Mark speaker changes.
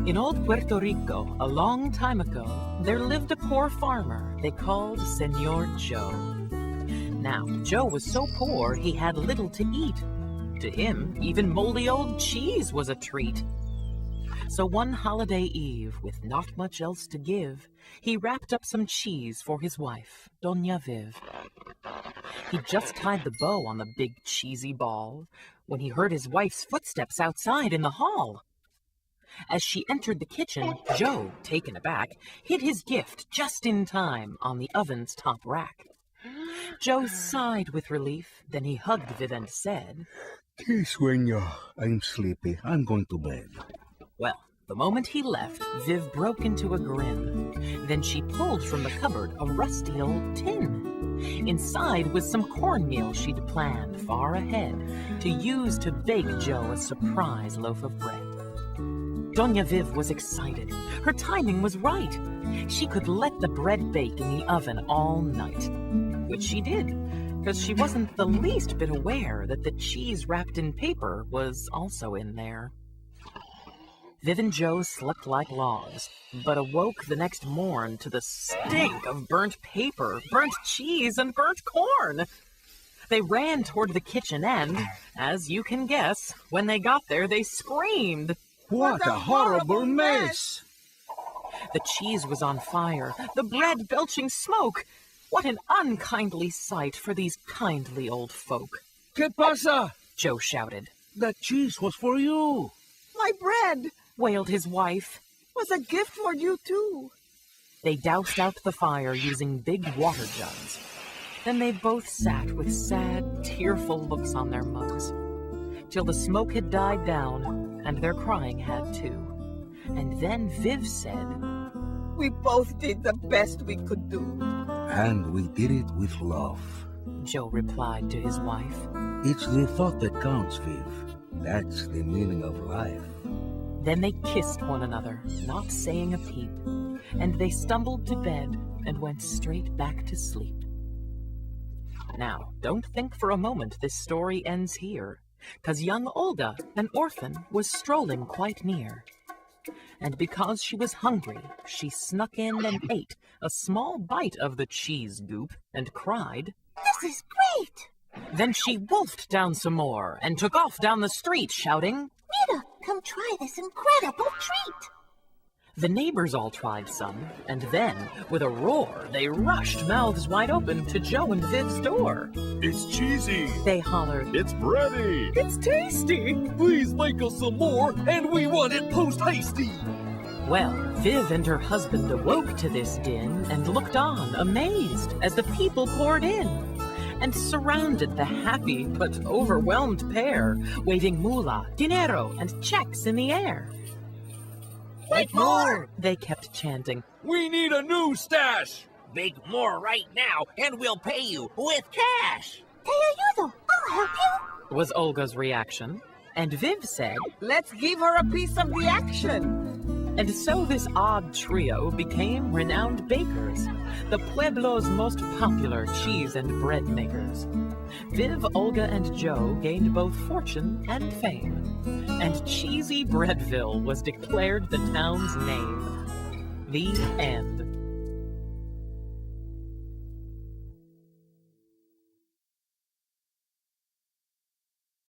Speaker 1: In old Puerto Rico, a long time ago, there lived a poor farmer they called Senor Joe. Now, Joe was so poor he had little to eat. To him, even moldy old cheese was a treat. So one holiday eve, with not much else to give, he wrapped up some cheese for his wife, Doña Viv. He'd just tied the bow on the big cheesy ball when he heard his wife's footsteps outside in the hall. As she entered the kitchen, Joe, taken aback, hid his gift just in time on the oven's top rack. Joe sighed with relief, then he hugged Viv and said,
Speaker 2: "Que sueño. I'm sleepy. I'm going to bed."
Speaker 1: Well, the moment he left, Viv broke into a grin. Then she pulled from the cupboard a rusty old tin. Inside was some cornmeal she'd planned far ahead to use to bake Joe a surprise loaf of bread. Doña Viv was excited. Her timing was right. She could let the bread bake in the oven all night, which she did, because she wasn't the least bit aware that the cheese wrapped in paper was also in there. Viv and Joe slept like logs, but awoke the next morn to the stink of burnt paper, burnt cheese, and burnt corn. They ran toward the kitchen and, as you can guess, when they got there, they screamed.
Speaker 2: What a horrible mess!
Speaker 1: The cheese was on fire, the bread belching smoke. What an unkindly sight for these kindly old folk.
Speaker 2: ¿Qué pasa?
Speaker 1: Joe shouted.
Speaker 2: That cheese was for you.
Speaker 3: My bread,
Speaker 1: Wailed his wife.
Speaker 3: was a gift for you too.
Speaker 1: They doused out the fire using big water jugs. Then they both sat with sad, tearful looks on their mugs, till the smoke had died down, and their crying had too. And then Viv said,
Speaker 3: We both did the best we could do.
Speaker 2: And we did it with love.
Speaker 1: Joe replied to his wife.
Speaker 2: It's the thought that counts, Viv. That's the meaning of life.
Speaker 1: Then they kissed one another, not saying a peep, and they stumbled to bed and went straight back to sleep. Now, don't think for a moment this story ends here, 'cause young Olga, an orphan, was strolling quite near. And because she was hungry, she snuck in and ate a small bite of the cheese goop and cried,
Speaker 4: This is great!
Speaker 1: Then she wolfed down some more and took off down the street, shouting,
Speaker 4: Mira, come try this incredible treat!
Speaker 1: The neighbors all tried some, and then, with a roar, they rushed mouths wide open to Joe and Viv's door.
Speaker 5: It's cheesy!
Speaker 1: They hollered,
Speaker 5: It's bready!
Speaker 3: It's tasty.
Speaker 5: Please make us some more, and we want it post-hasty!
Speaker 1: Well, Viv and her husband awoke to this din and looked on, amazed, as the people poured in, and surrounded the happy but overwhelmed pair, waving moolah, dinero, and checks in the air.
Speaker 5: Make more!
Speaker 1: They kept chanting.
Speaker 5: We need a new stash!
Speaker 6: Make more right now, and we'll pay you with cash!
Speaker 4: Te ayudo, I'll help you!
Speaker 1: Was Olga's reaction. And Viv said,
Speaker 3: Let's give her a piece of the action.
Speaker 1: and so this odd trio became renowned bakers, the Pueblo's most popular cheese and bread makers. Viv, Olga, and Joe gained both fortune and fame, and CheesyBreadVille was declared the town's name. The end.